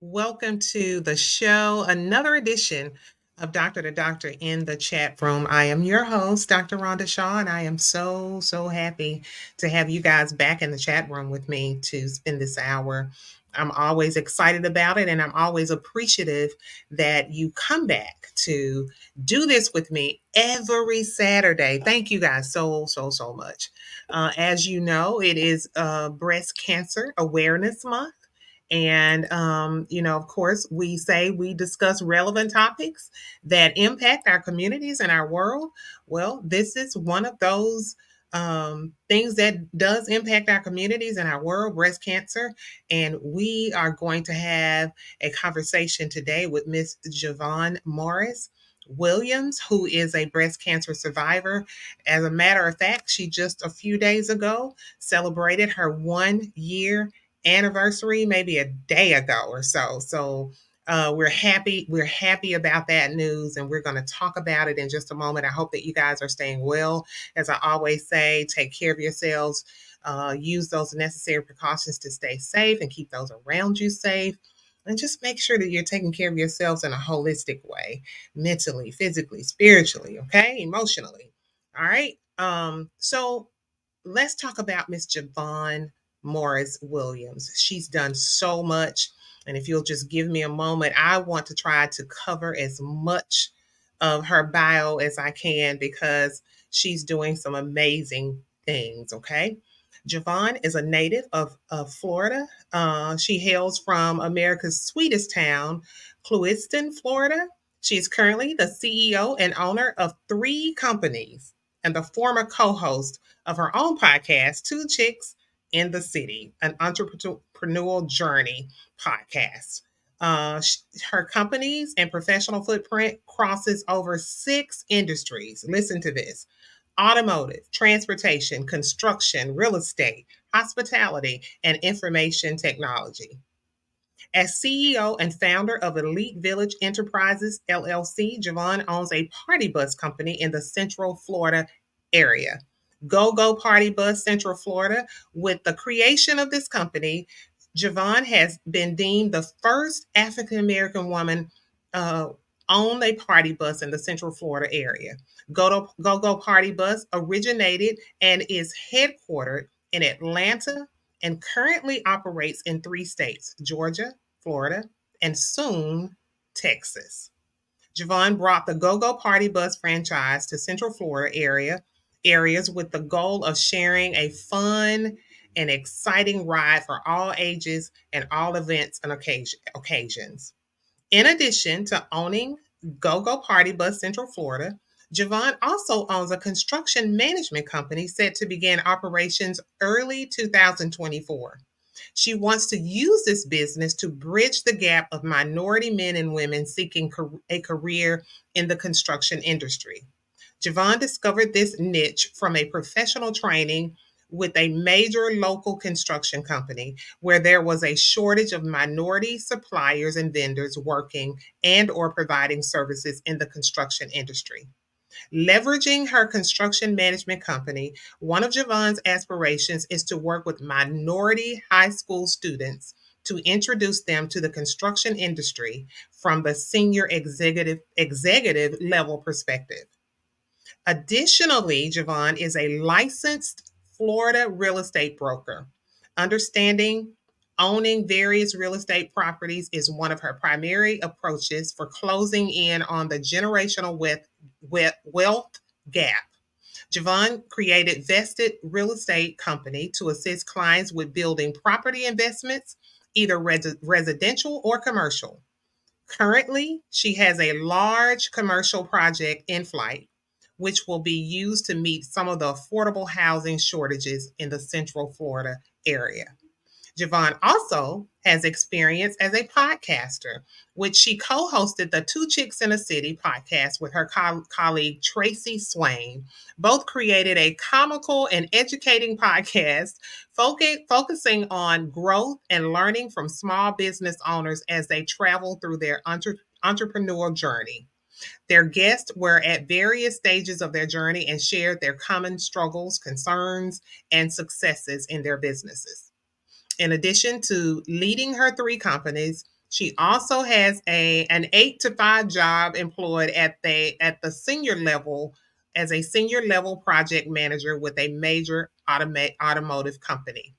Welcome to the show, another edition of Doctor2Doctor in the chat room. I am your host, Dr. Rhonda Shaw, and I am so happy to have you guys back in the chat room with me to spend this hour. I'm always excited about it, and I'm always appreciative that you come back to do this with me every Saturday. Thank you guys so much. As you know, it is Breast Cancer Awareness Month. And, of course, we discuss relevant topics that impact our communities and our world. Well, this is one of those things that does impact our communities and our world, breast cancer. And we are going to have a conversation today with Miss JaVonne Morris Williams, who is a breast cancer survivor. As a matter of fact, she just a few days ago celebrated her 1 year anniversary maybe a day ago or so. We're happy. We're happy about that news, and we're going to talk about it in just a moment. I hope that you guys are staying well. As I always say, take care of yourselves. Use those necessary precautions to stay safe and keep those around you safe. And just make sure that you're taking care of yourselves in a holistic way, mentally, physically, spiritually, okay, emotionally. All right. So let's talk about Miss JaVonne Morris Williams. She's done so much. And if you'll just give me a moment, I want to try to cover as much of her bio as I can because she's doing some amazing things. Okay. JaVonne is a native of Florida. She hails from America's sweetest town, Clewiston, Florida. She's currently the CEO and owner of three companies and the former co host of her own podcast, Two Chicks in the City, an entrepreneurial journey podcast. Uh, Her companies and professional footprint crosses over six industries. Listen to this: automotive, transportation, construction, real estate, hospitality, and information technology. As CEO and founder of Elite Village Enterprises LLC, JaVonne owns a party bus company in the Central Florida area. Go Go Party Bus Central Florida. With the creation of this company, JaVonne has been deemed the first African American woman uh, own a party bus in the Central Florida area. Go Go Party Bus originated and is headquartered in Atlanta and currently operates in three states: Georgia, Florida, and soon Texas. JaVonne brought the Go Go Party Bus franchise to Central Florida areas with the goal of sharing a fun and exciting ride for all ages and all events and occasions. In addition to owning Go Go Party Bus Central Florida, JaVonne also owns a construction management company set to begin operations early 2024. She wants to use this business to bridge the gap of minority men and women seeking a career in the construction industry. JaVonne discovered this niche from a professional training with a major local construction company where there was a shortage of minority suppliers and vendors working and or providing services in the construction industry. Leveraging her construction management company, one of JaVonne's aspirations is to work with minority high school students to introduce them to the construction industry from the senior executive level perspective. Additionally, JaVonne is a licensed Florida real estate broker. Understanding owning various real estate properties is one of her primary approaches for closing in on the generational wealth gap. JaVonne created Vested Real Estate Company to assist clients with building property investments, either residential or commercial. Currently, she has a large commercial project in flight, which will be used to meet some of the affordable housing shortages in the Central Florida area. JaVonne also has experience as a podcaster, which she co hosted the Two Chicks in a City podcast with her colleague Tracy Swain. Both created a comical and educating podcast focusing on growth and learning from small business owners as they travel through their entrepreneurial journey. Their guests were at various stages of their journey and shared their common struggles, concerns, and successes in their businesses. In addition to leading her three companies, She also has an 8 to 5 job employed at the senior level as a senior level project manager with a major automotive company.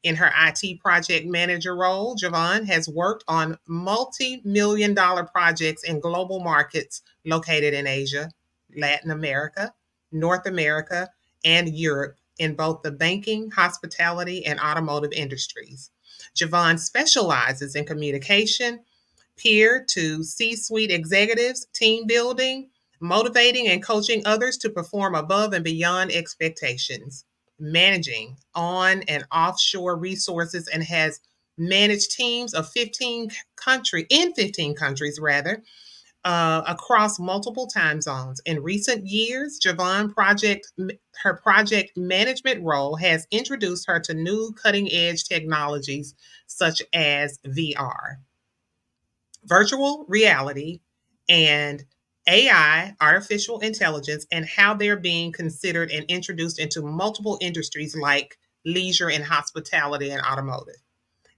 In her IT project manager role, JaVonne has worked on multi-million dollar projects in global markets located in Asia, Latin America, North America, and Europe in both the banking, hospitality, and automotive industries. JaVonne specializes in communication, peer to C suite executives, team building, motivating and coaching others to perform above and beyond expectations, managing on and offshore resources, and has managed teams of 15 countries rather, across multiple time zones. In recent years, her project management role has introduced her to new cutting edge technologies such as VR, virtual reality, and AI, artificial intelligence, and how they're being considered and introduced into multiple industries like leisure and hospitality and automotive.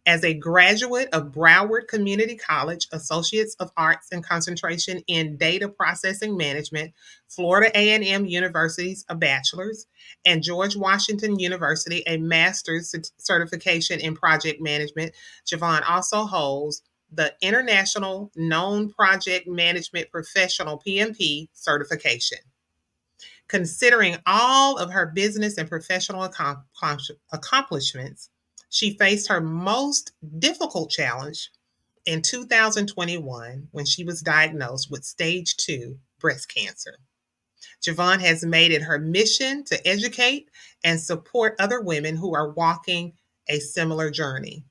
As a graduate of Broward Community College, Associates of Arts and concentration in Data Processing Management, Florida A&M University's a bachelor's, and George Washington University a master's certification in project management, JaVonne also holds the International Known Project Management Professional PMP certification. Considering all of her business and professional accomplishments, she faced her most difficult challenge in 2021 when she was diagnosed with stage 2 breast cancer. JaVonne has made it her mission to educate and support other women who are walking a similar journey.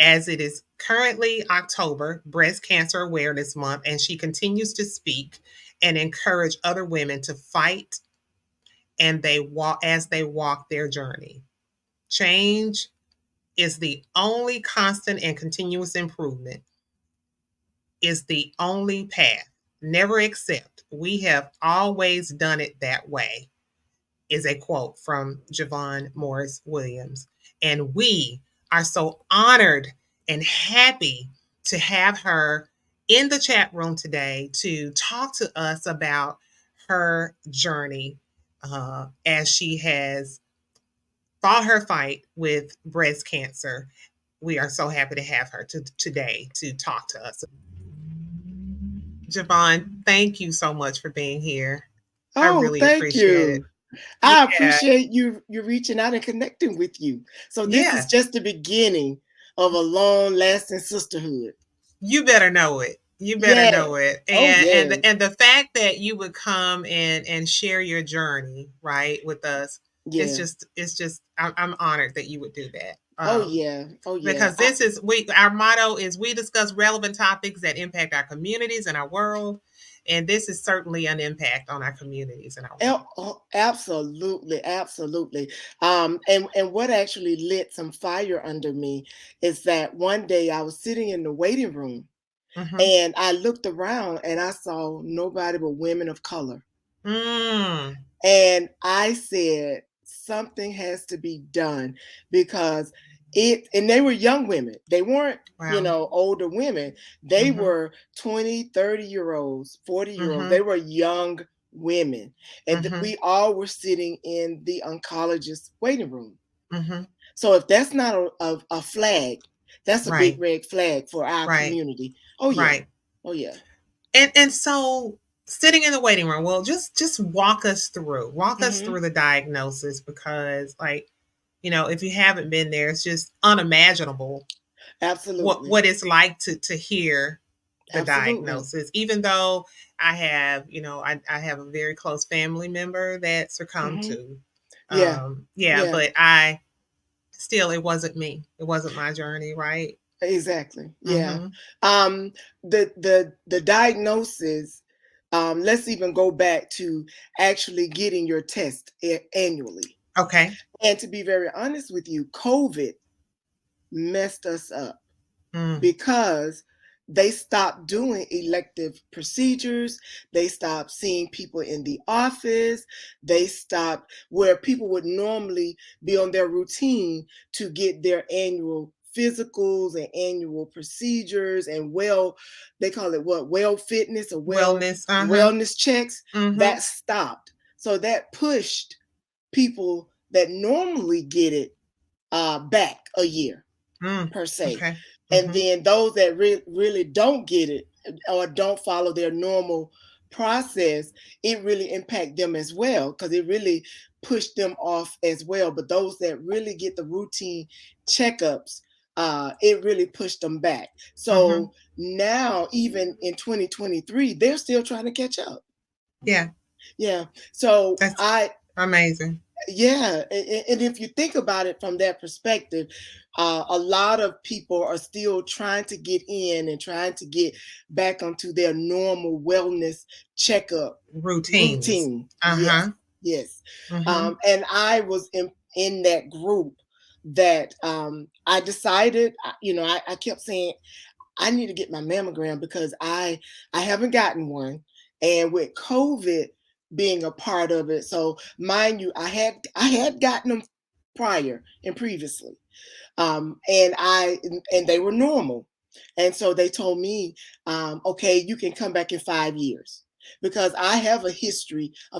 As it is currently October, Breast Cancer Awareness Month, and she continues to speak and encourage other women to fight and they walk their journey. Change is the only constant and continuous improvement is the only path. Never accept. We have always done it that way, is a quote from JaVonne Morris Williams. And we are so honored and happy to have her in the chat room today to talk to us about her journey as she has fought her fight with breast cancer. We are so happy to have her today to talk to us. JaVonne, thank you so much for being here. I Oh, really thank appreciate it. you. I Yeah, appreciate you reaching out and connecting with you. So this is yeah. just the beginning of a long lasting sisterhood. You better know it. You better Yeah. know it. Oh And yeah. and the fact that you would come and share your journey, right, with us, Yeah. it's just I'm honored that you would do that. Oh yeah. Oh yeah. Because this is we our motto is we discuss relevant topics that impact our communities and our world, and this is certainly an impact on our communities and our world. Absolutely, absolutely. And what actually lit some fire under me is that one day I was sitting in the waiting room Mm-hmm. and I looked around and I saw nobody but women of color. Mm. And I said, something has to be done because and they were young women. They weren't, Wow. older women. They Mm-hmm. were 20, 30-year olds, 40-year olds. They Mm-hmm. were young women. And Mm-hmm. we all were sitting in the oncologist waiting room. Mm-hmm. So if that's not a flag, that's a big Right. red flag for our Right. community. Oh, yeah. Right. Oh, yeah. And so sitting in the waiting room, well, just walk us Hmm. through the diagnosis because like, if you haven't been there, it's just unimaginable Absolutely. what it's like to hear the Absolutely. diagnosis. Even though I have a very close family member that succumbed Hmm. to Yeah. yeah, Yeah. but I still it wasn't me. It wasn't my journey, right? Exactly. Yeah. Mhm. Um, the diagnosis, let's even go back to actually getting your test annually. Okay. And to be very honest with you, COVID messed us up Mm. because they stopped doing elective procedures. They stopped seeing people in the office. They stopped where people would normally be on their routine to get their annual physicals and annual procedures and they call it what, well fitness or Wellness. Uh-huh. wellness checks, Mm-hmm. that stopped. So that pushed people that normally get it back a year Mm. per se. Okay. And Mm-hmm. then those that really don't get it or don't follow their normal process, it really impact them as well because it really pushed them off as well. But those that really get the routine checkups, it really pushed them back. Mm-hmm. So now, even in 2023, they're still trying to catch up. Yeah. Yeah. So That's amazing. yeah, and if you think about it from that perspective, a lot of people are still trying to get in and trying to get back onto their normal wellness checkup Routines. routine. Yes, Uh-huh. yes. Mm-hmm. And I was in that group that I decided, I kept saying, I need to get my mammogram because I haven't gotten one, and with COVID being a part of it, so mind you, I had gotten them prior and previously, and they were normal, and so they told me, okay, you can come back in 5 years. Because I have a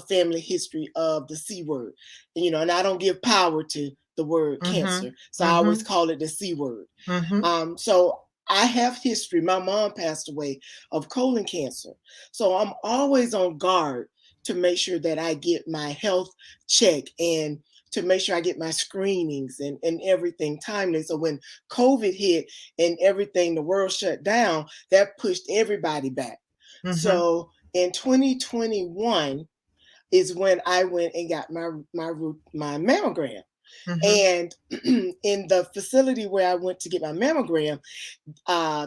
family history of the C word, and I don't give power to the word Mm-hmm. cancer, so I always Mm-hmm. call it the C word. Mm-hmm. So I have history. My mom passed away of colon cancer. So I'm always on guard to make sure that I get my health check and to make sure I get my screenings and everything timely. So when COVID hit and everything, the world shut down, that pushed everybody back. Mm-hmm. So in 2021 is when I went and got my mammogram. Mm-hmm. And in the facility where I went to get my mammogram,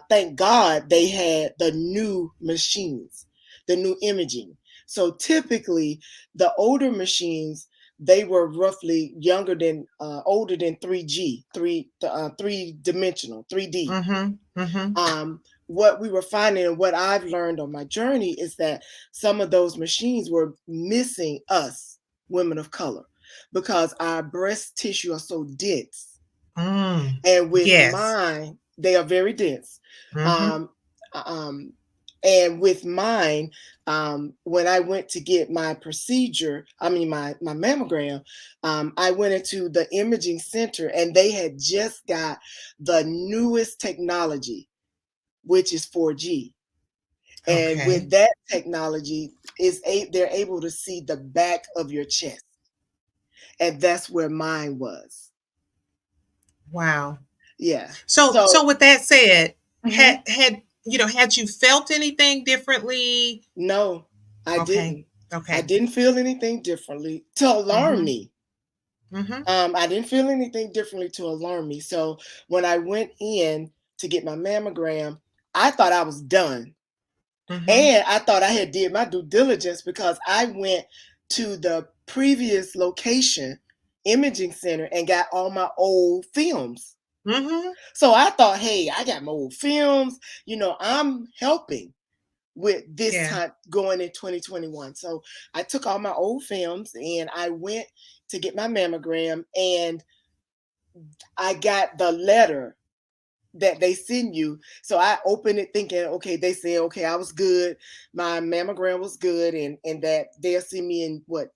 thank God they had the new machines, the new imaging. So typically, the older machines, they were roughly older than 3G, three dimensional, 3D. Mm-hmm. Mm-hmm. What we were finding and what I've learned on my journey is that some of those machines were missing us, women of color, because our breast tissue are so dense, Mm. and with Yes. mine, they are very dense. Mm-hmm. Um, um, and with mine, when I went to get my procedure, I mean my mammogram, I went into the imaging center and they had just got the newest technology, which is 4G. And Okay. with that technology, they're able to see the back of your chest, and that's where mine was. Wow. Yeah. So So. with that said, Mhm. had you felt anything differently? No, I Okay. didn't. I Okay. didn't feel anything differently to alarm Mm-hmm. me. Mm-hmm. I didn't feel anything differently to alarm me. So when I went in to get my mammogram, I thought I was done. Mm-hmm. And I thought I had did my due diligence because I went to the previous location, imaging center, and got all my old films. Mm-hmm. So I thought, hey, I got my old films, I'm helping with this Yeah. time going in 2021. So I took all my old films and I went to get my mammogram, and I got the letter that they send you. So I opened it thinking, okay, they said, okay, I was good. My mammogram was good, and that they'll see me in what,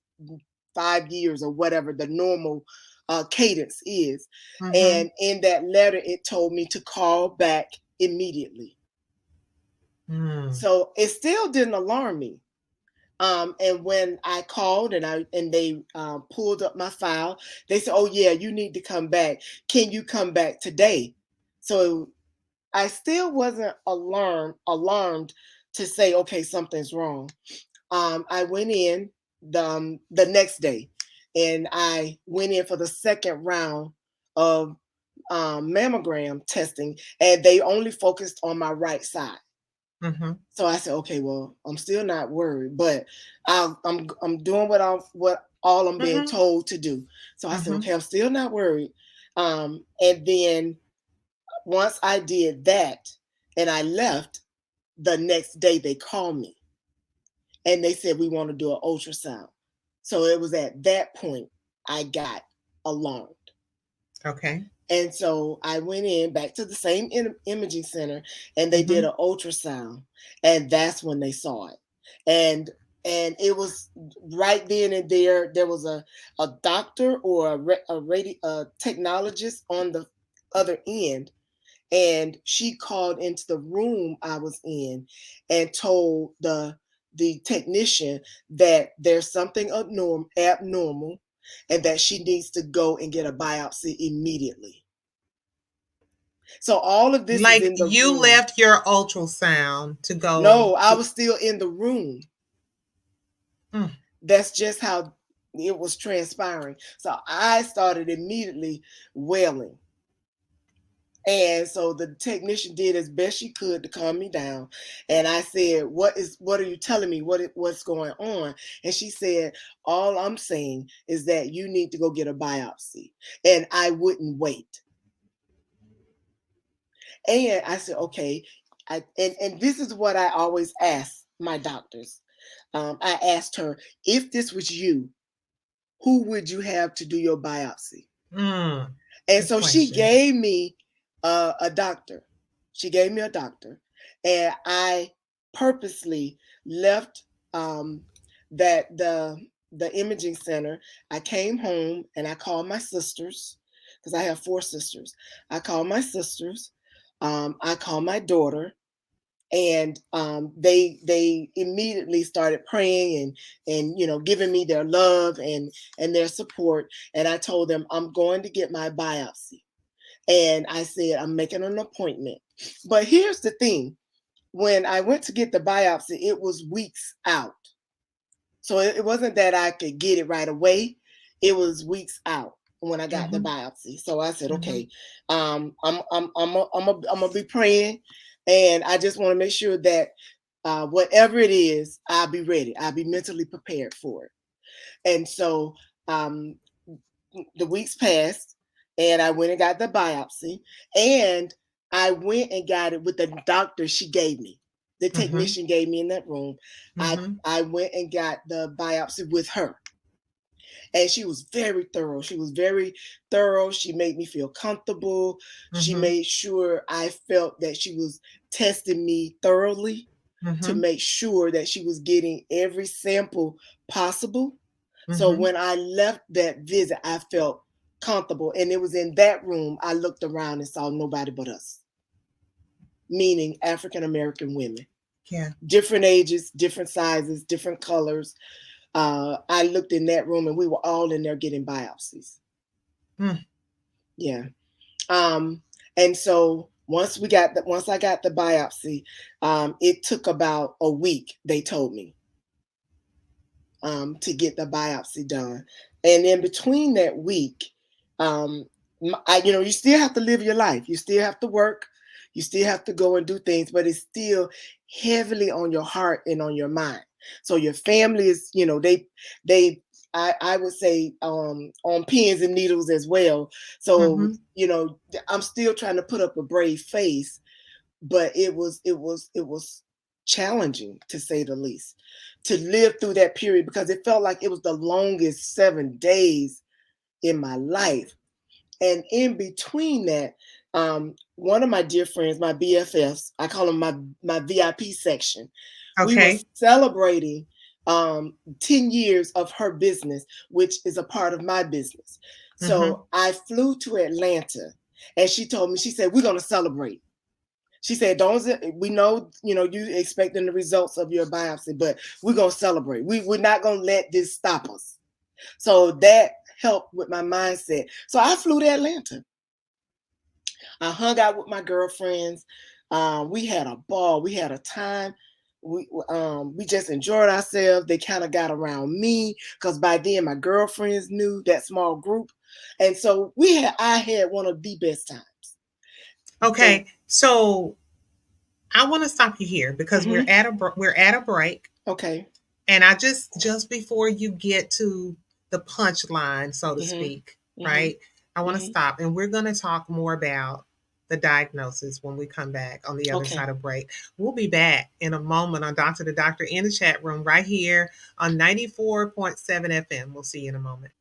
5 years or whatever the normal cadence is. Mm-hmm. And in that letter, it told me to call back immediately. Mm. So it still didn't alarm me. And when I called and they pulled up my file, they said, "Oh yeah, you need to come back. Can you come back today?" So I still wasn't alarmed to say, "Okay, something's wrong." I went in the next day, and I went in for the second round of mammogram testing, and they only focused on my right side. Mm-hmm. So I said, okay, well, I'm still not worried, but I'm doing what all I'm being Mm-hmm. told to do. So I said, Mm-hmm. okay, I'm still not worried. And then once I did that and I left, the next day they called me and they said we want to do an ultrasound. So it was at that point I got alarmed. Okay. And so I went in back to the same imaging center, and they did Mhm. an ultrasound, and that's when they saw it. And it was right then and there. There was a doctor or a technologist on the other end, and she called into the room I was in and told the technician that there's something abnormal, and that she needs to go and get a biopsy immediately. So all of this is Like, in the you room. left your ultrasound to go No, I to was still in the room. mm, That's just how it was transpiring. So I started immediately wailing. And so the technician did as best she could to calm me down. And I said, what are you telling me? What's going on? And she said, all I'm saying is that you need to go get a biopsy. And I wouldn't wait. And I said, okay. And this is what I always ask my doctors. I asked her, if this was you, who would you have to do your biopsy? mm, And good so she question. gave me a doctor. She gave me a doctor. And I purposely left that the imaging center. I came home and I called my sisters, because I have four sisters. I called my sisters. I called my daughter, and they immediately started praying and giving me their love and their support. And I told them I'm going to get my biopsy, and I said I'm making an appointment. But here's the thing: when I went to get the biopsy, it was weeks out. So it wasn't that I could get it right away. It was weeks out when I got the Mhm. biopsy. So I said, Mhm. okay, I'm gonna be praying, and I just want to make sure that whatever it is, I'll be ready. I'll be mentally prepared for it. And so um, the weeks passed, and I went and got the biopsy, and I went and got it with the doctor she gave me. The Mhm. technician gave me in that room. I Mhm. I went and got the biopsy with her, and she was very thorough. She was very thorough. She made me feel comfortable. She Mhm. made sure I felt that she was testing me thoroughly to Mhm. make sure that she was getting every sample possible. So Mhm. when I left that visit, I felt comfortable. And it was in that room I looked around and saw nobody but us, meaning African American women, Yeah. different ages, different sizes, different colors. I looked in that room and we were all in there getting biopsies. Mm. Yeah. Um, and so once I got the biopsy, it took about a week, they told me, to get the biopsy done. And in between that week, you still have to live your life. You still have to work. You still have to go and do things, but it's still heavily on your heart and on your mind. So your family is, they, I would say, on pins and needles as well. So, Mhm. I'm still trying to put up a brave face, but it was challenging, to say the least, to live through that period, because it felt like it was the longest 7 days in my life. And in between that, one of my dear friends, my BFFs, I call them my VIP section, we were Okay. celebrating 10 years of her business, which is a part of my business. Mhm. So I flew to Atlanta, and she told me, she said, we're going to celebrate. She said, "Don't we know, you expecting the results of your biopsy, but we're gonna celebrate. We're not gonna let this stop us." So that helped with my mindset. So I flew to Atlanta. I hung out with my girlfriends. We had a ball. We had a time. We just enjoyed ourselves. They kind of got around me because by then my girlfriends knew that small group, and so I had one of the best times. The Okay. So I want to stop you here because Mhm. we're at a break, Okay. and I just before you get to the punchline, so to Mhm. speak, Mhm. right? I want to Mhm. stop, and we're going to talk more about the diagnosis when we come back on the other Okay. side of break. We'll be back in a moment on Doctor to Doctor in the chat room right here on 94.7 FM. We'll see you in a moment.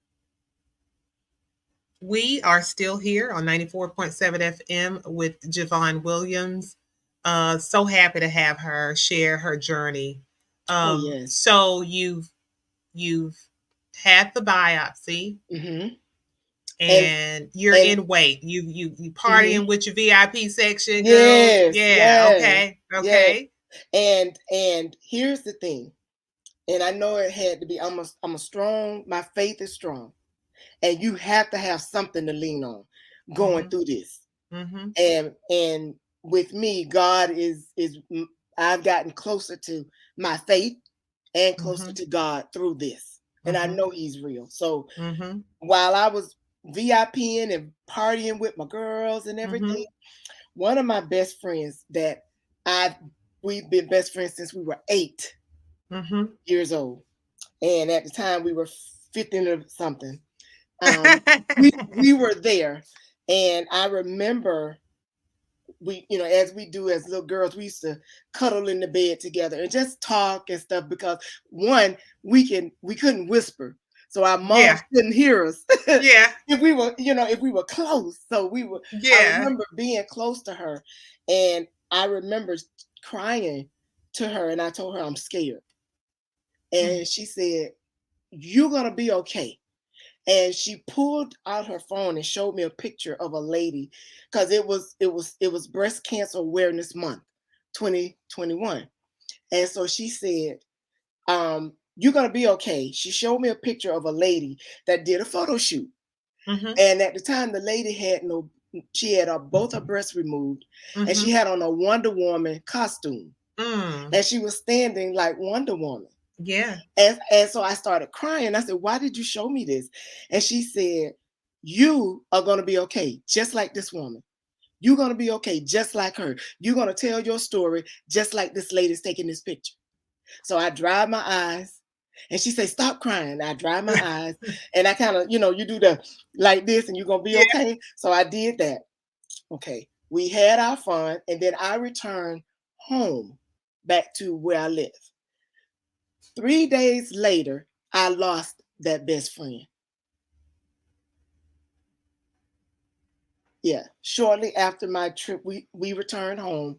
We are still here on 94.7 FM with JaVonne Williams. So happy to have her share her journey. Oh yes. So you've had the biopsy Mm-hmm. And and you're and in wait. You mm-hmm. partying with your VIP section, girl. Yes, Yeah, yes, okay. yes. Okay. And here's the thing. And I know it had to be. I'm a strong. My faith is strong, and you have to have something to lean on going Mhm. through this. Mhm. And with me, God is. I've gotten closer to my faith and closer Mhm. to God through this, and I Mhm. know He's real. So Mhm. while I was VIPing and partying with my girls and everything, Mhm. one of my best friends that I we've been best friends since we were 8 years old, and at the time we were 15 or something. Um, we were there, and I remember as we do as little girls, we used to cuddle in the bed together and just talk and stuff because one, we couldn't whisper, so our moms Yeah. couldn't hear us Yeah. if we were close. So we were. I Yeah. remember being close to her, and I remember crying to her, and I told her I'm scared, Mm. and she said, "You're gonna be okay." And she pulled out her phone and showed me a picture of a lady because it was breast cancer awareness month 2021. And so she said, you're gonna be okay. She showed me a picture of a lady that did a photo shoot. Mhm. And at the time the lady had no she had both her breasts removed, and she Mhm. had on a Wonder Woman costume, Mm. and she was standing like Wonder Woman. Yeah. And so I started crying. I said, "Why did you show me this?" And she said, "You are going to be okay, just like this woman. You're going to be okay, just like her. You're going to tell your story, just like this lady's taking this picture." So I dried my eyes. And she said, "Stop crying." I dried my eyes. And I kind of, you do the like this, and you're going to be Yeah. okay. So I did that. Okay. We had our fun. And then I returned home back to where I live. 3 days later, I lost that best friend. Yeah. Shortly after my trip, we returned home.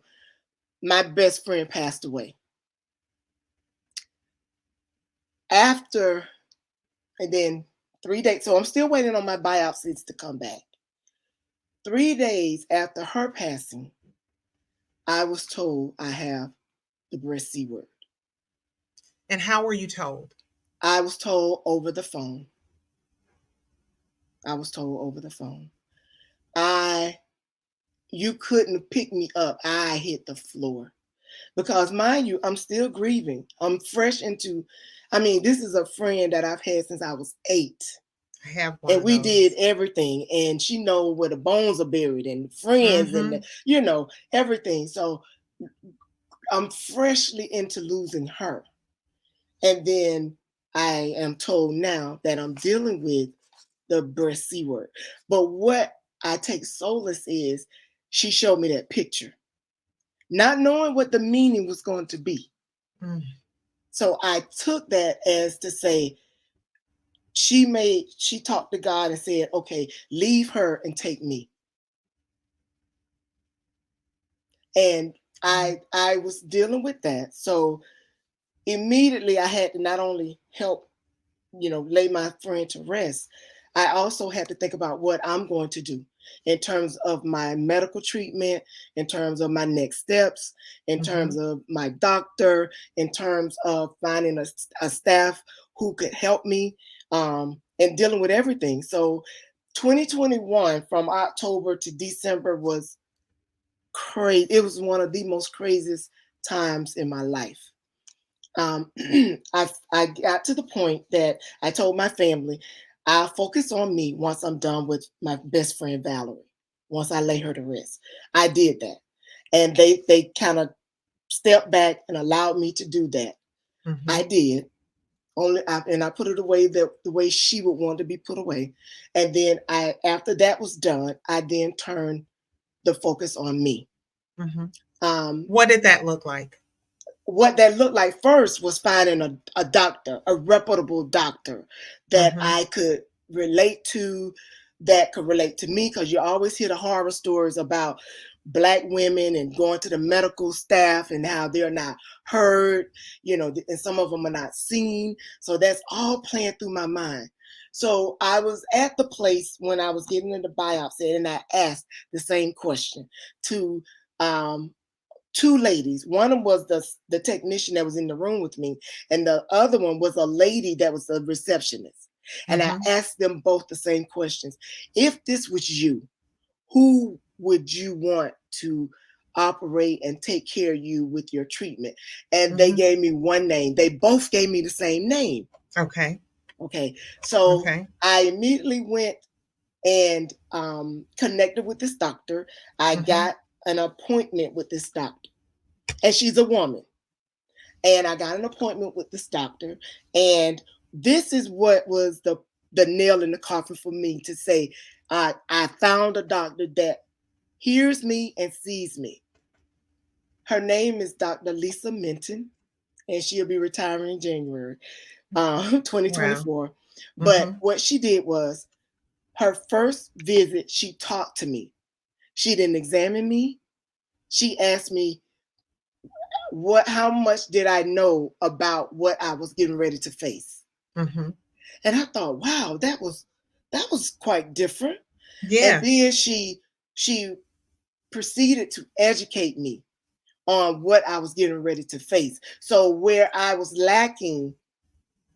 My best friend passed away. After, and then 3 days. So I'm still waiting on my biopsies to come back. 3 days after her passing, I was told I have the breast C word. And how were you told? I was told over the phone. I was told over the phone. I You couldn't pick me up. I hit the floor. Because mind you, I'm still grieving. I'm fresh into, I mean, this is a friend that I've had since I was 8. I have one And of we did those. everything. And she know where the bones are buried and friends and Mhm. everything. So I'm freshly into losing her. And then I am told now that I'm dealing with the breast C word. But what I take solace is she showed me that picture, not knowing what the meaning was going to be. Mm. So I took that as to say she talked to God and said, "Okay, leave her and take me." And Mm. I was dealing with that. So immediately I had to not only help, lay my friend to rest, I also had to think about what I'm going to do in terms of my medical treatment, in terms of my next steps, in terms Mhm. of my doctor, in terms of finding a staff who could help me, and dealing with everything. So 2021 from October to December was crazy. It was one of the most craziest times in my life. I got to the point that I told my family, I'll focus on me once I'm done with my best friend Valerie. Once I lay her to rest, I did that, and they kind of stepped back and allowed me to do that. I Mhm. did and I put it away the way she would want to be put away, and then after that was done, I then turned the focus on me. Mhm. Um, What did that look like? what that looked like first was finding a doctor, a reputable doctor that Mhm. I could relate to, that could relate to me, because you always hear the horror stories about Black women and going to the medical staff and how they're not heard, and some of them are not seen. So that's all playing through my mind. So I was at the place when I was getting into biopsy, and I asked the same question to um, two ladies. One of them was the technician that was in the room with me, and the other one was a lady that was a receptionist. And I Mm-hmm. asked them both the same questions. If this was you, who would you want to operate and take care of you with your treatment? And they Mm-hmm. gave me one name. They both gave me the same name. Okay. Okay. So Okay. I immediately went and connected with this doctor. I Mm-hmm. got an appointment with this doctor, and she's a woman. And I got an appointment with this doctor, and this is what was the nail in the coffin for me to say, I found a doctor that hears me and sees me. Her name is Dr. Lisa Minton, and she'll be retiring in January Wow. 2024. But Mm-hmm. what she did was, her first visit, she talked to me. She didn't examine me. She asked me how much did I know about what I was getting ready to face. Mm-hmm. And I thought, wow, that was quite different. And Yeah. then she proceeded to educate me on what I was getting ready to face. So where I was lacking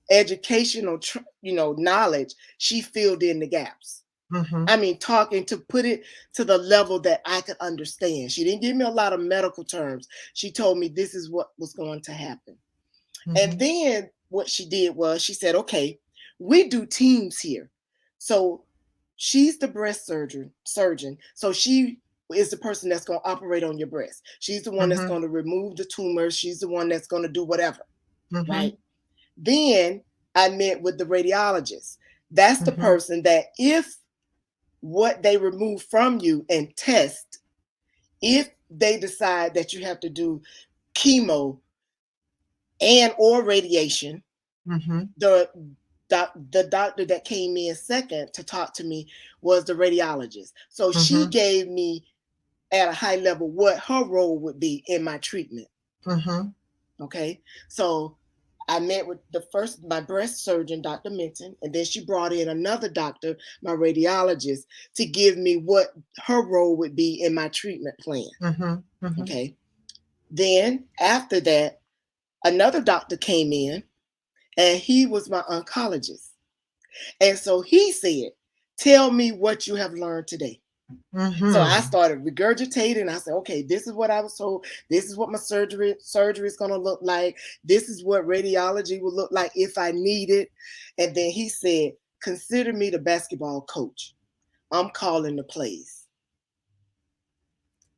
educational, knowledge, she filled in the gaps. Mm-hmm. I mean, talking to put it to the level that I could understand. She didn't give me a lot of medical terms. She told me this is what was going to happen. And Mm-hmm. then what she did was she said, okay, we do teams here. So she's the breast surgeon. So she is the person that's going to operate on your breast. She's the one that's Mm-hmm. going to remove the tumors. She's the one that's going to do whatever, Mm-hmm. right? Then I met with the radiologist. That's the Mm-hmm. person that if what they remove from you and test, if they decide that you have to do chemo and or radiation, Mm-hmm. the the doctor that came in second to talk to me was the radiologist. So she Mm-hmm. gave me at a high level what her role would be in my treatment. Mm-hmm. Okay. So I met with my breast surgeon, Dr. Minton, and then she brought in another doctor, my radiologist, to give me what her role would be in my treatment plan. Mm-hmm. Mm-hmm. Okay. Then after that, another doctor came in, and he was my oncologist. And so he said, tell me what you have learned today. So I Mm-hmm. started regurgitating. I said, okay, this is what I was told. This is what my surgery is going to look like. This is what radiology will look like if I need it. And then he said, consider me the basketball coach. I'm calling the plays.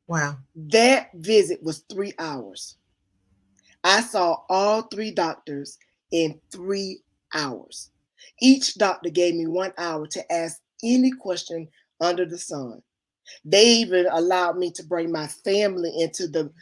Wow. That visit was 3 hours. I saw all three doctors in 3 hours. Each doctor gave me 1 hour to ask any question under the sun. They even allowed me to bring my family into the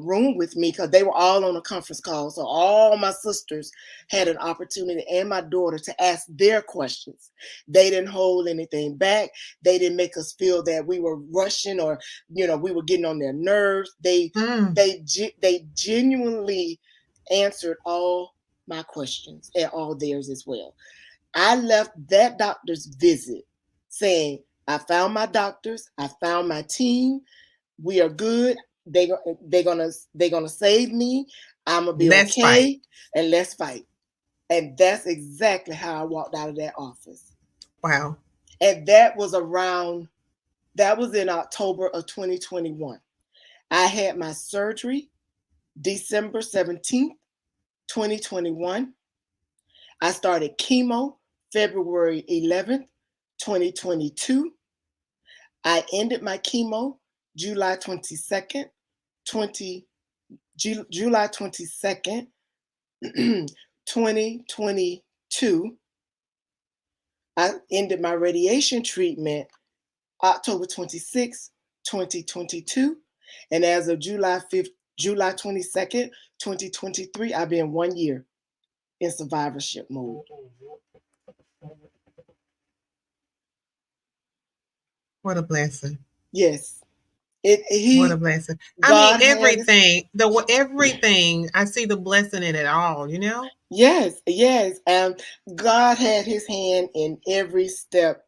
room with me, because they were all on a conference call. So all my sisters had an opportunity, and my daughter, to ask their questions. They didn't hold anything back. They didn't make us feel that we were rushing, or we were getting on their nerves. They Mm. they they genuinely answered all my questions and all theirs as well. I left that doctor's visit saying, I found my doctors, I found my team, we are good. They're gonna save me. I'm gonna be Let's fight. okay, and let's fight. And that's exactly how I walked out of that office. Wow. And that was in October of 2021. I had my surgery December 17th, 2021. I started chemo February 11th, 2022. I ended my chemo July 22nd, 2022. I ended my radiation treatment October 26th, 2022. And as of July 22nd, 2023, I've been 1 year in survivorship mode. What a blessing. Yes. It What a he blessing. I mean, God had his everything, I see the blessing in it all, you know? yes, yes. God had his hand in every step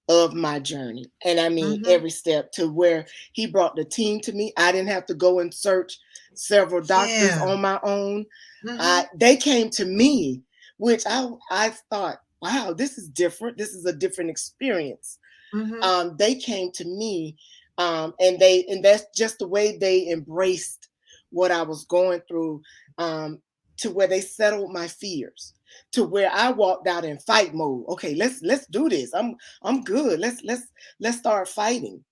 of my journey. And I mean Mhm. every step to where he brought the team to me. I didn't have to go and search several doctors Yeah. on my own. Mhm. They came to me, which I thought, wow, this is different. This is a different experience. Mhm. They came to me, and that's just the way they embraced what I was going through, um, to where they settled my fears, to where I walked out in fight mode. Okay, let's do this. I'm good. Let's start fighting.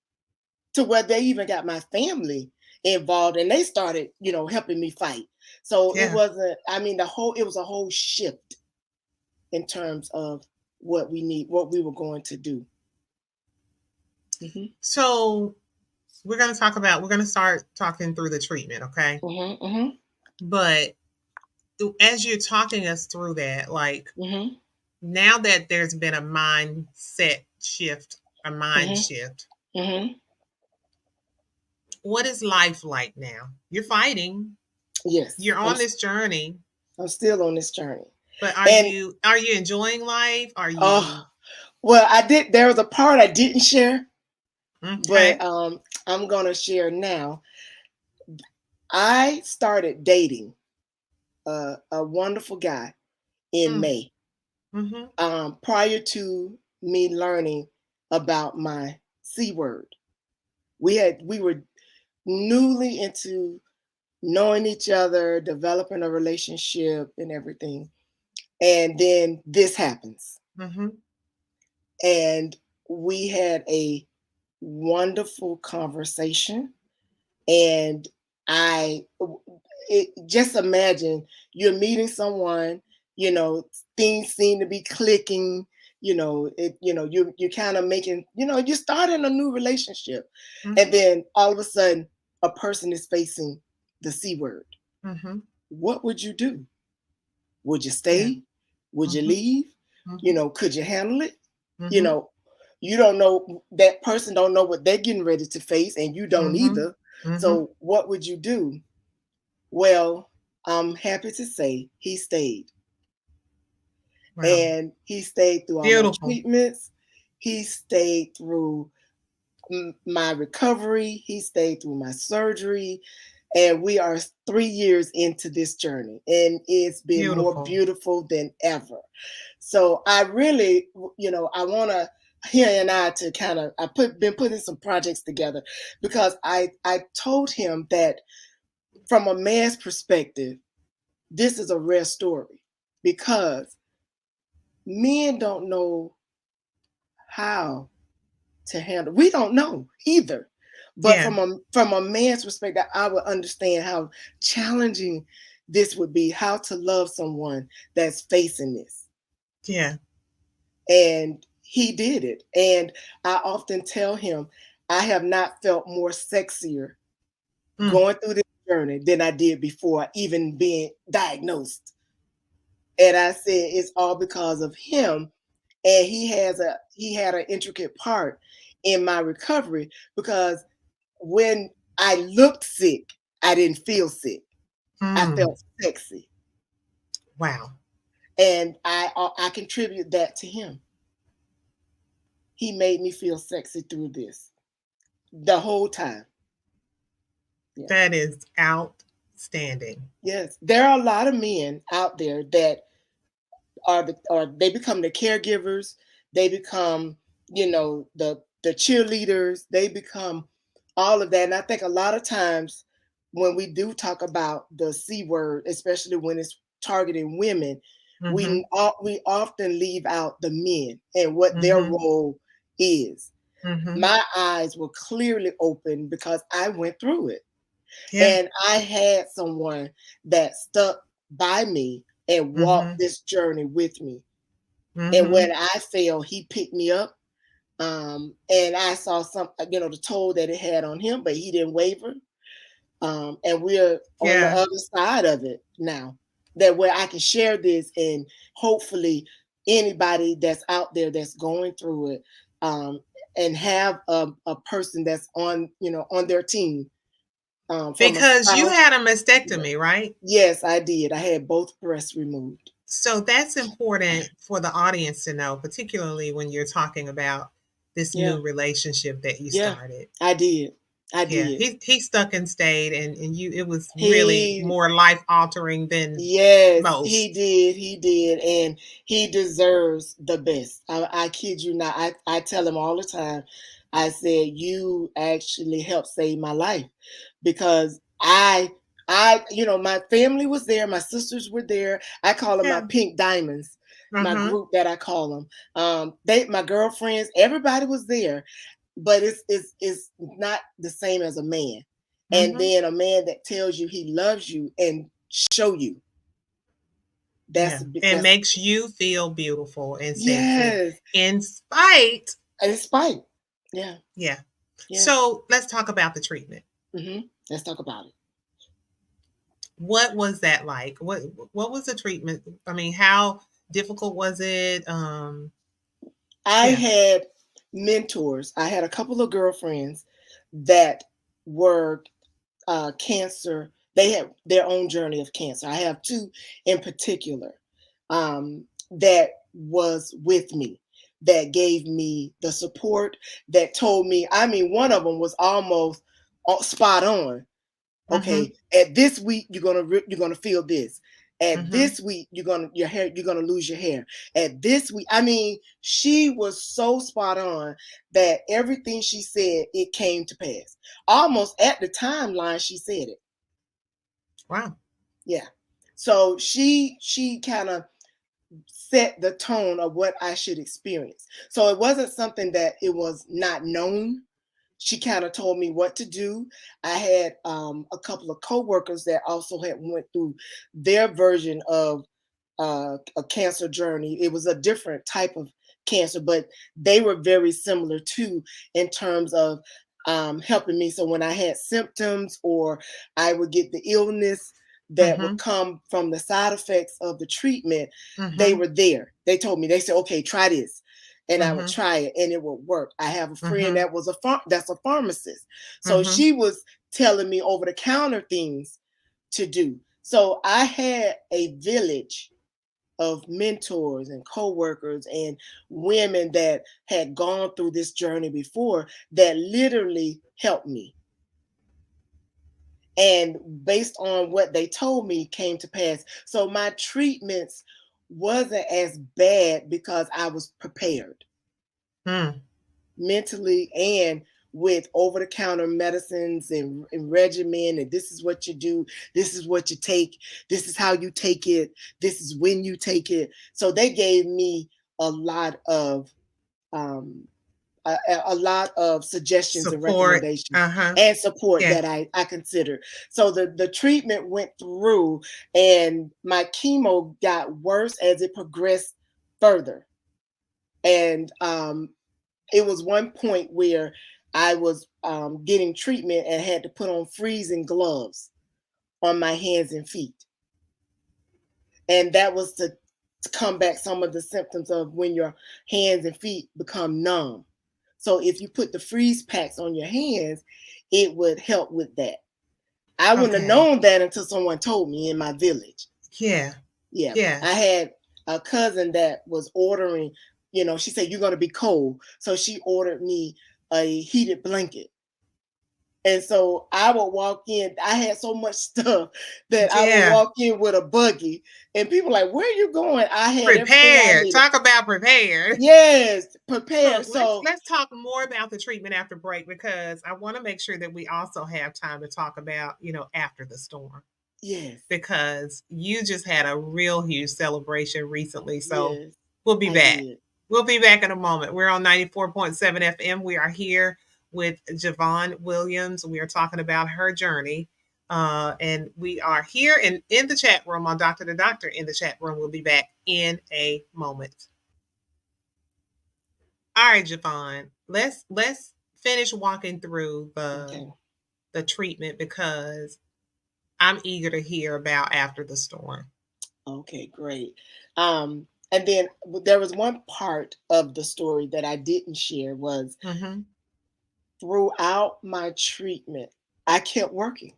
To where they even got my family involved, and they started, helping me fight. So it Yeah. wasn't. I mean, it was a whole shift in terms of what we were going to do. Hmm. So, we're going to start talking through the treatment, okay? Hmm. Hmm. But as you're talking us through that, like Hmm. now that there's been a mindset shift, a mind Hmm. shift, Hmm. what is life like now? You're fighting, Yes, you're on this journey, I'm still on this journey, but and are you enjoying life? Are oh, you well, I did. There was a part I didn't share, but okay? I'm gonna share now. I started dating a wonderful guy in Mm, May, mm-hmm, prior to me learning about my C word. We were newly into knowing each other, developing a relationship, and everything, and then this happens. mm-hmm, And we had a wonderful conversation. And I just imagine you're meeting someone, you know, things seem to be clicking, you're kind of making, you're starting a new relationship. And mm-hmm, then all of a sudden a person is facing the C word. mm-hmm. What would you do? Would you Yeah. stay? Would you Mm-hmm, leave? mm-hmm, Could you handle it? You mm-hmm, know, you don't know, that person don't know what they're getting ready to face, and you don't mm-hmm, either. mm-hmm. So what would you do? Well, I'm happy to say he stayed. Wow. And he stayed through all my Beautiful. treatments. He stayed through my recovery. He stayed through my surgery. And we are 3 years into this journey, and it's been more Beautiful. beautiful than ever. So I really, I want to he and I to kind of been putting some projects together, because I told him that from a man's perspective, this is a rare story, because men don't know how to handle. We don't know either. But Yeah. from a man's perspective, I would understand how challenging this would be, how to love someone that's facing this. Yeah. And he did it. And I often tell him, I have not felt more sexier Mm, going through this journey than I did before even being diagnosed. And I said it's all because of him. And he had an intricate part in my recovery, because when I looked sick, I didn't feel sick. I mm. felt sexy. Wow. And I contribute that to him. He made me feel sexy through this the whole time. Yeah. That is outstanding. Yes. There are a lot of men out there that or they become the caregivers, they become, the cheerleaders, they become all of that. And I think a lot of times when we do talk about the C word, especially when it's targeting women, Mm-hmm, we often leave out the men and what their mm-hmm, role is. mm-hmm. My eyes were clearly open because I went through it. Yeah. And I had someone that stuck by me and walked Mm-hmm, this journey with me. And mm-hmm. when I fell, he picked me up. And I saw the toll that it had on him, but he didn't waver. And we're on the Yeah. other side of it now, that where I can share this, and hopefully anybody that's out there that's going through it, um, and have a person that's on, on their team, from a Because you spouse. had a Yeah. mastectomy, right? Yes, I did. I had both breasts removed. So that's important for the audience to know, particularly when you're talking about this Yeah, new relationship that you yeah, started. I did. I Yeah, did. he stuck and stayed, and you it was really He more life altering than Yes, he most. did. He did. And he deserves the best. I kid you not. I tell him all the time, I said, you actually helped save my life because my family was there. My sisters were there. I call them my Yeah. pink diamonds, my Uh-huh. group that I call them. My girlfriends, everybody was there, but it's not the same as a man. And Mm-hmm. then a man that tells you he loves you and show you. Yeah. And That's makes you feel beautiful and sexy yes, in spite. and it's fine. Yeah, Yeah. yeah. So let's talk about the treatment. Let's talk about it. What was that like? What was the treatment? I mean, how difficult was it? I Yeah. had mentors. I had a couple of girlfriends that were cancer. They had their own journey of cancer. I have two in particular, that was with me, that gave me the support, that told me. I mean, one of them was almost spot on. Mm-hmm. Okay, at this week you're gonna feel this. At Mm-hmm. this week you're gonna lose your hair. At this week, I mean, she was so spot on that everything she said, it came to pass. Almost at the timeline she said it. Wow. Yeah. So she kind of set the tone of what I should experience. So it wasn't something that it was not known. She kind of told me what to do. I had a couple of coworkers that also had went through their version of a cancer journey. It was a different type of cancer, but they were very similar too in terms of helping me. So when I had symptoms or I would get the illness that would Mm-hmm. come from the side effects of the treatment, they Mm-hmm. were there. They told me, they said, okay, try this. And I would Mm-hmm. try it and it would work. I have a friend Mm-hmm. that was that's a pharmacist. So Mm-hmm. she was telling me over the counter things to do. So I had a village of mentors and co-workers and women that had gone through this journey before that literally helped me, and based on what they told me came to pass. So my treatments wasn't as bad because I was prepared Mm. mentally and with over-the-counter medicines and regimen, and this is what you do, this is what you take, this is how you take it, this is when you take it. So they gave me a lot of um, a lot of suggestions and Support. recommendations Uh-huh. and support Yeah. that I considered. So the treatment went through, and my chemo got worse as it progressed further. And it was one point where I was getting treatment and had to put on freezing gloves on my hands and feet. And that was to combat some of the symptoms of when your hands and feet become numb. So if you put the freeze packs on your hands, it would help with that. I wouldn't have Okay. known that until someone told me in my village. Yeah. Yeah. Yeah. I had a cousin that was ordering, she said, you're going to be cold. So she ordered me a heated blanket. And so I would walk in. I had so much stuff that I would Yeah. walk in with a buggy, and people were like, "Where are you going?" I had everything I Prepared. needed. Talk about prepared. Yes, So prepared. let's So let's talk more about the treatment after break because I want to make sure that we also have time to talk about, after the storm yes, because you just had a real huge celebration recently. So yes, we'll be I back. did. We'll be back in a moment. We're on 94.7 FM. We are here with JaVonne Williams. We are talking about her journey. And we are here in the chat room on Doctor to Doctor in the chat room. We'll be back in a moment. All right, JaVonne. Let's finish walking through Okay, the treatment because I'm eager to hear about after the storm. okay, great. Um, And then there was one part of the story that I didn't share was Mm-hmm. throughout my treatment, I kept working.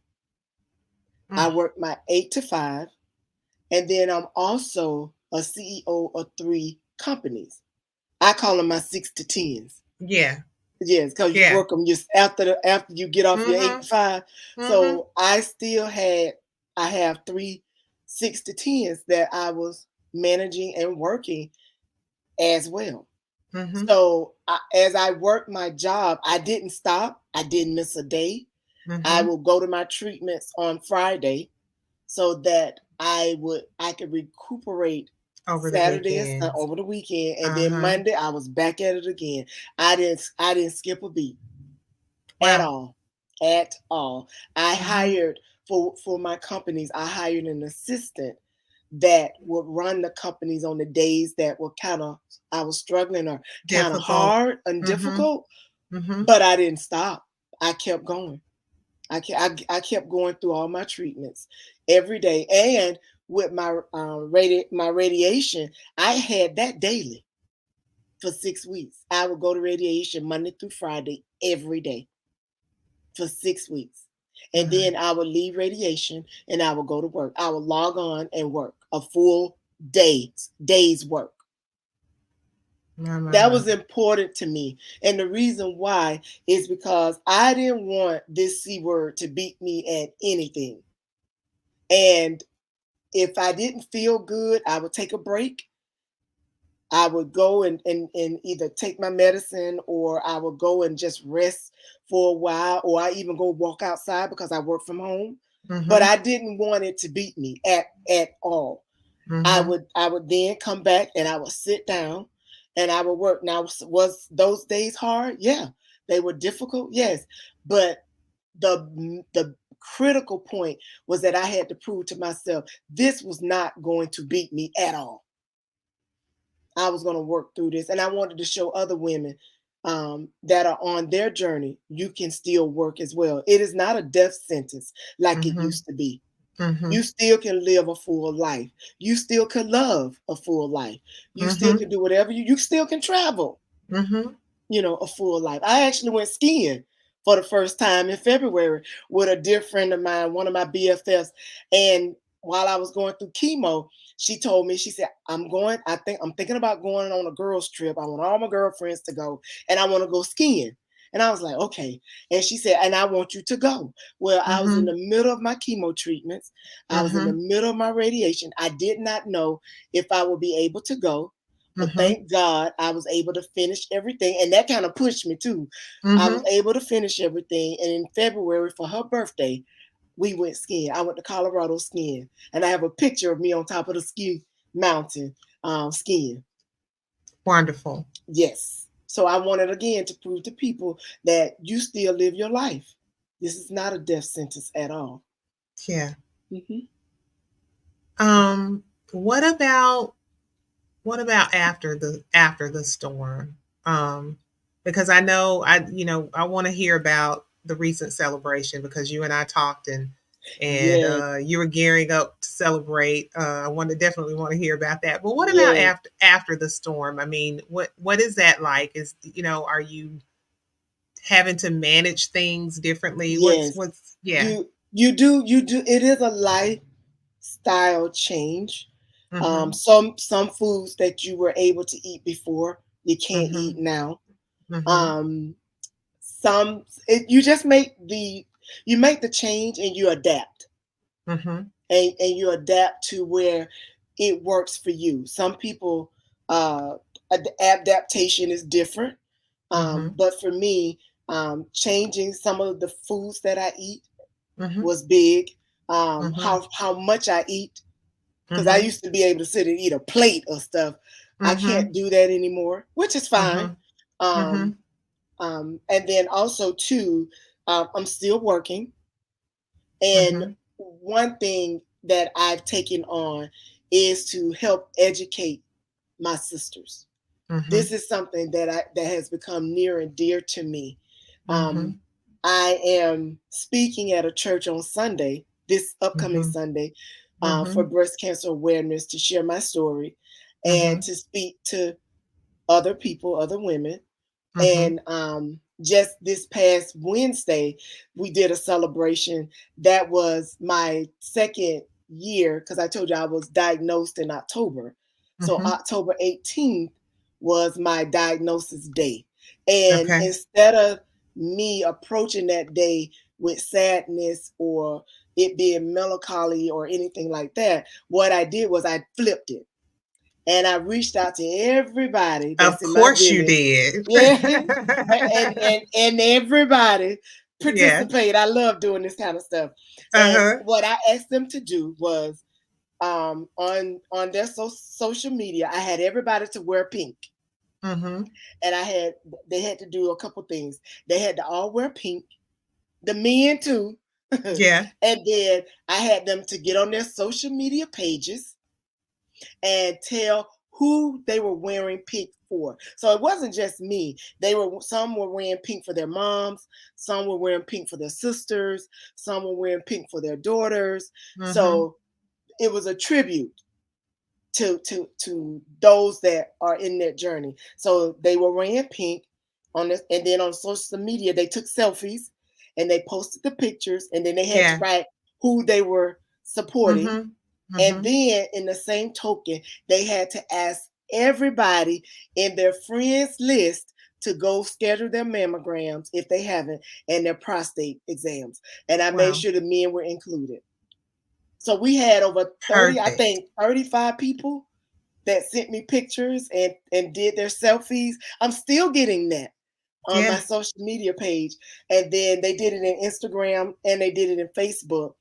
I Mm. worked my 8 to 5, and then I'm also a CEO of 3 companies. I call them my 6 to 10s. Yeah. Yes, because you Yeah. work them just after you get off your eight Mm-hmm. to five. Mm-hmm. So I have 3 6 to 10s that I was managing and working as well. Mm-hmm. So as I worked my job, I didn't stop. I didn't miss a day. I Mm-hmm. will go to my treatments on Friday so that I could recuperate Over the Saturday and weekends. over the weekend, and then Uh-huh. Monday I was back at it again. I didn't skip a beat at Wow. all, at all. I Mm-hmm. hired for my companies. I hired an assistant that would run the companies on the days that were kind of I was struggling or kind of Difficult. hard and Mm-hmm. difficult, Mm-hmm. but I didn't stop. I kept going. I kept going through all my treatments every day, and with my radiation, I had that daily for 6 weeks. I would go to radiation Monday through Friday every day for 6 weeks, and My, then I would leave radiation and I would go to work. I would log on and work a full day's work. That my. was important to me, and the reason why is because I didn't want this C word to beat me at anything. And if I didn't feel good, I would take a break. I would go and either take my medicine, or I would go and just rest for a while, or I even go walk outside because I work from home. But Mm-hmm. I didn't want it to beat me at all. Mm-hmm. I would then come back and I would sit down and I would work. Now, was those days hard? Yeah. They were difficult, yes. But the critical point was that I had to prove to myself this was not going to beat me at all. I was going to work through this, and I wanted to show other women that are on their journey you can still work as well. It is not a death sentence like it Mm-hmm. used to be. Mm-hmm. You still can live a full life. You still can love a full life. You still Mm-hmm. can do whatever you still can travel, Mm-hmm. a full life. I actually went skiing for the first time in February with a dear friend of mine, one of my BFFs. And while I was going through chemo, she told me, she said, I'm thinking about going on a girls' trip. I want all my girlfriends to go and I want to go skiing. And I was like, okay. And she said, and I want you to go. Well, I was in Mm-hmm. the middle of my chemo treatments. I was in the Mm-hmm. middle of my radiation. I did not know if I would be able to go. But Mm-hmm. thank God I was able to finish everything. And that kind of pushed me too. I was Mm-hmm. able to finish everything. And in February, for her birthday, we went skiing. I went to Colorado skiing. And I have a picture of me on top of the ski mountain skiing. Wonderful. Yes. So I wanted again to prove to people that you still live your life. This is not a death sentence at all. Yeah. Hmm. Um, what about after the storm? Um, because I know I want to hear about the recent celebration because you and I talked and Yes, you were gearing up to celebrate. I definitely want to hear about that. But what about yes, after the storm? I mean, what is that like? Are you having to manage things differently? yes. Yeah. You do. It is a lifestyle change. Mhm. Some foods that you were able to eat before you can't eat Mhm. now. Mhm. Um, some it, you just make the you make the change and you adapt, Mhm. and you adapt to where it works for you. Some people adaptation is different, Mhm. but for me, changing some of the foods that I eat Mhm. was big. Mhm. How much I eat, because I Mhm. used to be able to sit and eat a plate of stuff. I can't Mhm. do that anymore, which is fine. Mhm. Um, Mhm. and then also too, I'm still working, and Mhm. one thing that I've taken on is to help educate my sisters. This Mhm. is something that has become near and dear to me. Um, Mhm. I am speaking at a church on Sunday, this upcoming Mhm. Sunday, for Mhm. breast cancer awareness to share my story. and Mhm. to speak to other people, other women. Mhm. And just this past Wednesday, we did a celebration. That was my second year because I told you I was diagnosed in October. So Mhm. October 18th was my diagnosis day. And Okay. instead of me approaching that day with sadness or it being melancholy or anything like that, what I did was I flipped it and I reached out to everybody Of that's in my course you village. did. Yeah, and everybody Yeah. participate. I love doing this kind of stuff. And Uh-huh. what I asked them to do was on their social media, I had everybody to wear pink, Mhm. and they had to do a couple things. They had to all wear pink, the men too, and Yeah. then I had them to get on their social media pages and tell who they were wearing pink for. So it wasn't just me. Some were wearing pink for their moms, some were wearing pink for their sisters, some were wearing pink for their daughters. Mhm. So it was a tribute to those that are in that journey. So they were wearing pink on this, and then on social media they took selfies and they posted the pictures, and then they had to Yeah. write who they were supporting, Mhm. and Mhm. then, in the same token, they had to ask everybody in their friends list to go schedule their mammograms if they haven't, and their prostate exams. And I made Wow. sure the men were included. So we had over 30, I Perfect. think 35 people that sent me pictures and did their selfies. I'm still getting that on my Yeah. social media page. And then they did it in Instagram and they did it in Facebook,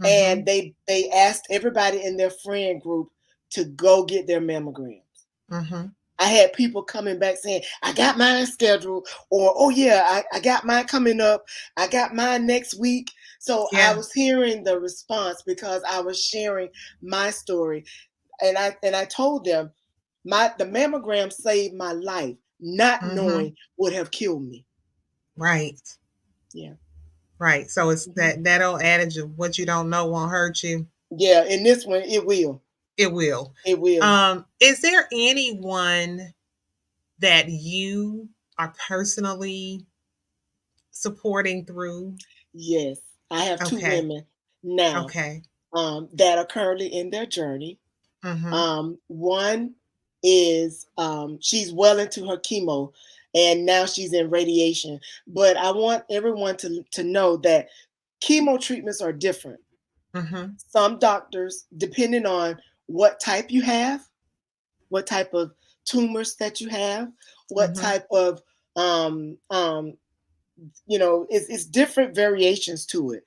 and Mhm. they asked everybody in their friend group to go get their mammograms. Mhm. I had people coming back saying, I got mine scheduled, or oh yeah, I got mine coming up. I got mine next week. So I Yeah. was hearing the response because I was sharing my story. And I told them the mammogram saved my life. Not knowing Mhm. would have killed me. Right. Yeah. Right. So it's Mhm. that old adage of what you don't know won't hurt you. Yeah. In this one, it will. It will. It will. Is there anyone that you are personally supporting through? Yes. I have two Okay. women now Okay. that are currently in their journey. Mhm. One is she's well into her chemo and now she's in radiation. But I want everyone to know that chemo treatments are different. Mhm. Some doctors, depending on what type you have, what type of tumors that you have, what Mhm. type of it's different variations to it.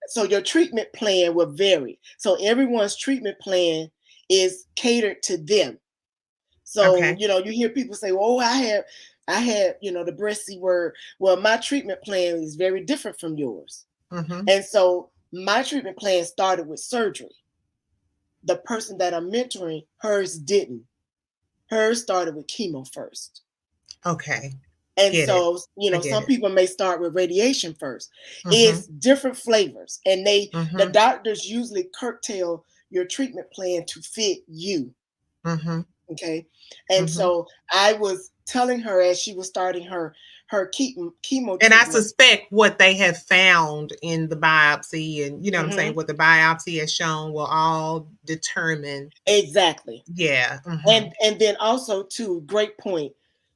So your treatment plan will vary. So everyone's treatment plan is catered to them. So Okay. you hear people say, "Oh, I had the breast C word." Well, my treatment plan is very different from yours, Mhm. and so my treatment plan started with surgery. The person that I'm mentoring, hers didn't. Hers started with chemo first. Okay. And Get it. so, I get some it. people may start with radiation first. Mhm. It's different flavors, and the Mhm. doctors usually curtail your treatment plan to fit you. Mhm. Okay, and Mhm. so I was telling her as she was starting her chemo And I treatment. suspect what they have found in the biopsy and you know what I'm saying, Hmm. what the biopsy has shown will all determine. Exactly, Yeah. and then also too, great point.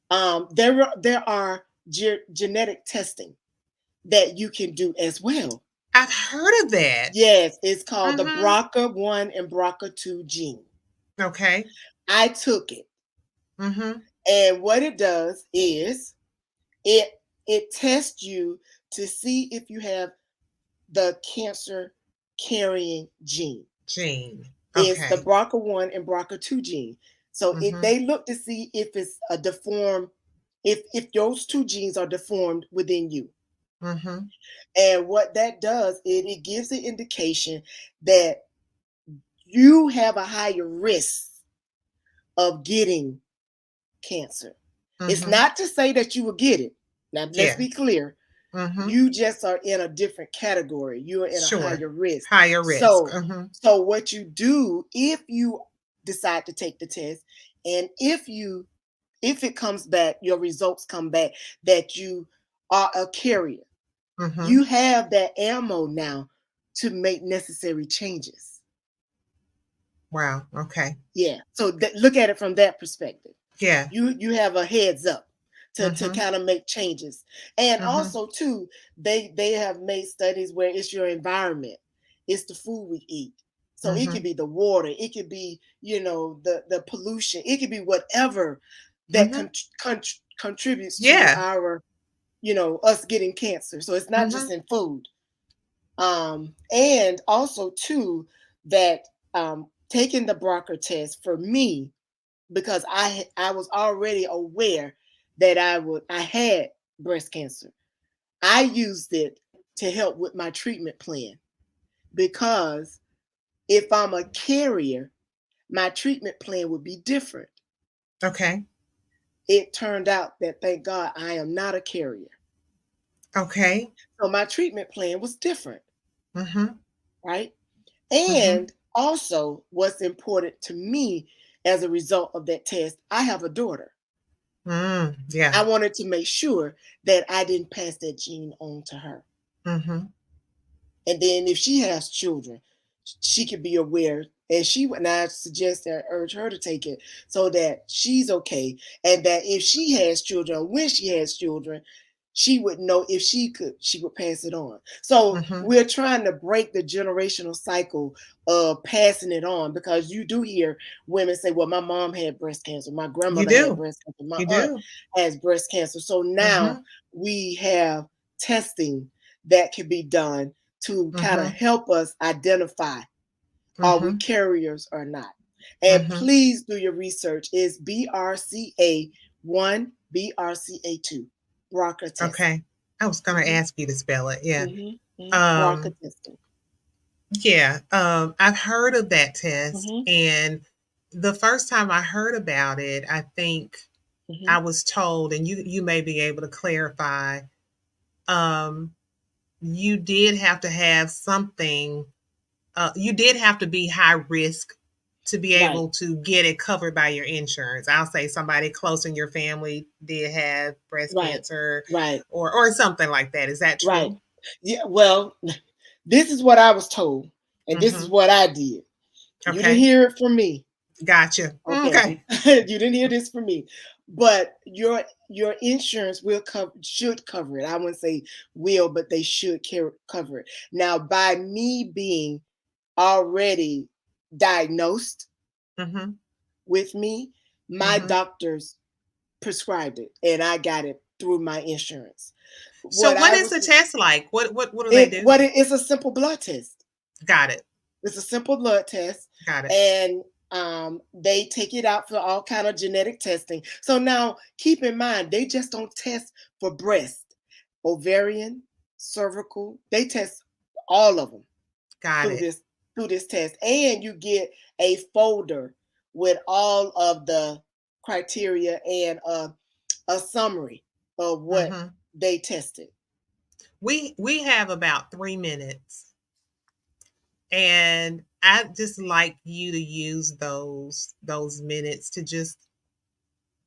There are genetic testing that you can do as well. I've heard of that. Yes, it's called the Mhm. BRCA1 and BRCA2 gene. Okay. I took it, Mhm. and what it does is it it tests you to see if you have the cancer carrying gene. Gene. It's the Okay. BRCA1 and BRCA2 gene. So Mhm. they look to see if it's a deformed, if those two genes are deformed within you. Mhm. And what that does, it gives an indication that you have a higher risk of getting cancer. It's Mhm. not to say that you will get it. Now, let's Yeah. be clear. Mhm. You just are in a different category. You are in a Sure. higher risk. Higher risk. So, Mhm. so what you do if you decide to take the test. And if it comes back, your results come back that you are a carrier, Mm-hmm. you have that ammo now to make necessary changes. Wow. Okay. Yeah. So look at it from that perspective. Yeah. You have a heads up to Mm-hmm. kind of make changes. And Mm-hmm. also too, they have made studies where it's your environment, it's the food we eat. So it Mm-hmm. could be the water, it could be, the pollution, it could be whatever that Mm-hmm. contributes to Yeah. our, us getting cancer. So it's not Mm-hmm. just in food. And also too, that taking the Broca test for me, because I was already aware that I had breast cancer. I used it to help with my treatment plan, because if I'm a carrier, my treatment plan would be different. Okay. It turned out that, thank God, I am not a carrier. Okay. So my treatment plan was different, Mm-hmm. right? Mm-hmm. And also, what's important to me as a result of that test, I have a daughter. Yeah. I wanted to make sure that I didn't pass that gene on to her. Mm-hmm. And then if she has children, she could be aware. And I suggest that I urge her to take it so that she's okay. And that if she has children, when she has children, she would know if she would pass it on. So Mm-hmm. we're trying to break the generational cycle of passing it on, because you do hear women say, well, my mom had breast cancer, my You grandmother had do. breast cancer, my You aunt do. has breast cancer. So now Mm-hmm. we have testing that can be done to kind of Mm-hmm. help us identify, are we Mm-hmm. carriers or not. And Mm-hmm. please do your research. It's BRCA1, BRCA2, BRCA testing. Okay. I was gonna Mm-hmm, ask you to spell it. Yeah. BRCA Um, testing. yeah. I've heard of that test, Mm-hmm, and the first time I heard about it, I think mm-hmm. I was told, and you may be able to clarify, um, you did have to have something, you did have to be high risk to be Right, able to get it covered by your insurance. I'll say somebody close in your family did have breast right, cancer, right, or something like that. Is that right. true? Yeah, well, this is what I was told, and this is Mm-hmm. what I did. You didn't Okay. hear it from me. Gotcha. Okay. Okay. You didn't hear this from me. But your insurance should cover it. I wouldn't say will, but they should cover it. Now, by me being already diagnosed Mm-hmm. with me, my Mm-hmm. doctors prescribed it and I got it through my insurance. So What what I is was the test like? What do they do? what it is, a simple blood test. Got it. It's a simple blood test, Got it. and they take it out for all kind of genetic testing. So now, keep in mind, they just don't test for breast, ovarian, cervical. They test all of them Got through it. this test, and you get a folder with all of the criteria and a summary of what Mm-hmm. they tested. We have about 3 minutes, and I just like you to use those minutes to just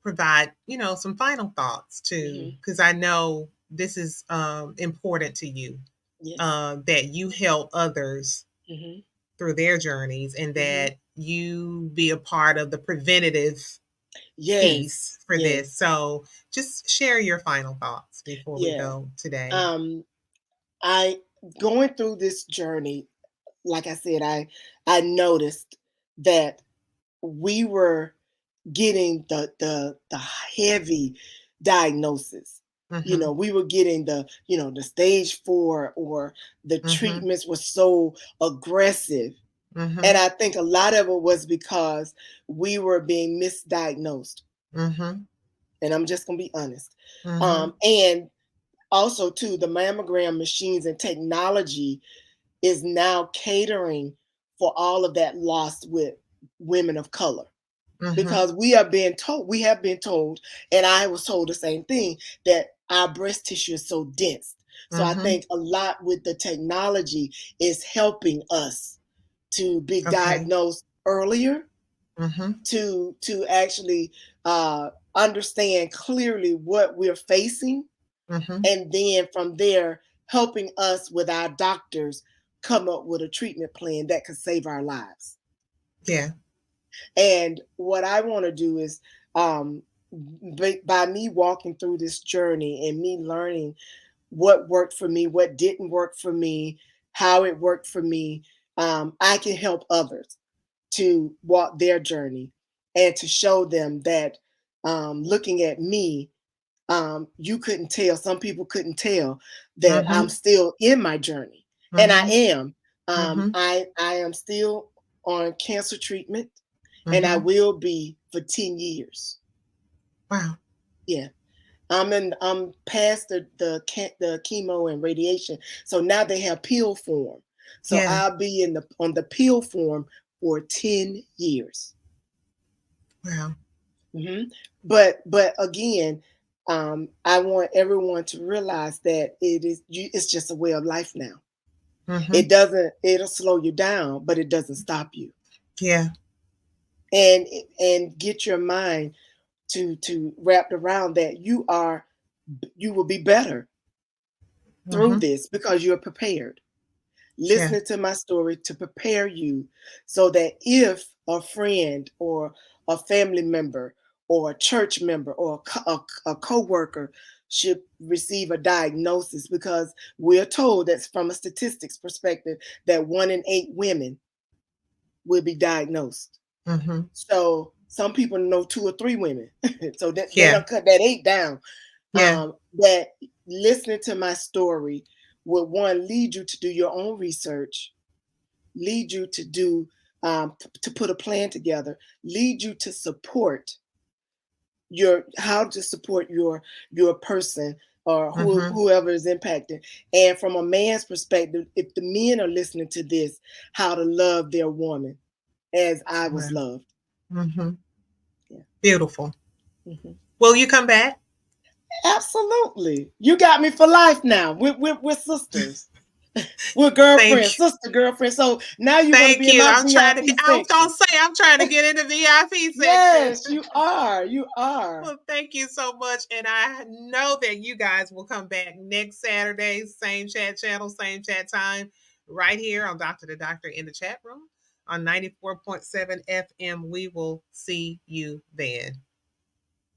provide, some final thoughts too, Hmm. because I know this is important to you, Yes. that you help others Hmm. through their journeys, and Hmm. that you be a part of the preventative Yes. piece for this. Yes. So just share your final thoughts before we Yeah. go today. Um, I going through this journey, like I said, I noticed that we were getting the heavy diagnosis. Mm-hmm. We were getting the stage 4, or the Mm-hmm. treatments were so aggressive. And Mm-hmm. I think a lot of it was because we were being misdiagnosed. Mm-hmm. And I'm just gonna be honest. Mm-hmm. And also too, the mammogram machines and technology is now catering for all of that loss with women of color, Mm-hmm. because we have been told, and I was told the same thing, that our breast tissue is so dense. So I Mm-hmm. think a lot with the technology is helping us to be Okay. diagnosed earlier Mhm. to actually understand clearly what we're facing, Mhm. and then from there helping us with our doctors come up with a treatment plan that could save our lives. Yeah. And what I want to do is, um, by me walking through this journey and me learning what worked for me, what didn't work for me, how it worked for me, I can help others to walk their journey and to show them that, looking at me, you couldn't tell, some people couldn't tell that I'm Mhm. still in my journey. And I Mhm. am. Mhm. I am still on cancer treatment, and I Mhm. will be for 10 years. Wow. Yeah. I'm past the chemo and radiation. So now they have pill form. So Yeah. I'll be in the on the pill form for 10 years. Wow. hmm but again, I want everyone to realize that it's just a way of life now. Mhm. It'll slow you down, but it doesn't stop you. Yeah. And get your mind to wrapped around that you will be better through Mhm. this because you're prepared. Yeah. Listening to my story to prepare you so that if a friend or a family member or a church member or a co-worker should receive a diagnosis, because we're told that from a statistics perspective that 1 in 8 women will be diagnosed. Mhm. So some people know 2 or 3 women. So that they Yeah. don't cut that 8 down. Yeah. That listening to my story would, one, lead you to do your own research, lead you to to put a plan together, lead you to support your how to support your person or Mhm. whoever is impacted. And from a man's perspective, if the men are listening to this, how to love their woman as I was Wow. loved. Mhm. Yeah. Beautiful. Mhm. Will you come back? Absolutely. You got me for life now. We're sisters. We're Thank girlfriends, you. sister girlfriend. So now you're going to Thank be in you. my I'm trying to VIP get, I was gonna section. say I'm trying to get in the VIP section. Yes, you are. You are. Well, thank you so much. And I know that you guys will come back next Saturday, same chat channel, same chat time, right here on Doctor to Doctor in the chat room on 94.7 FM. We will see you then.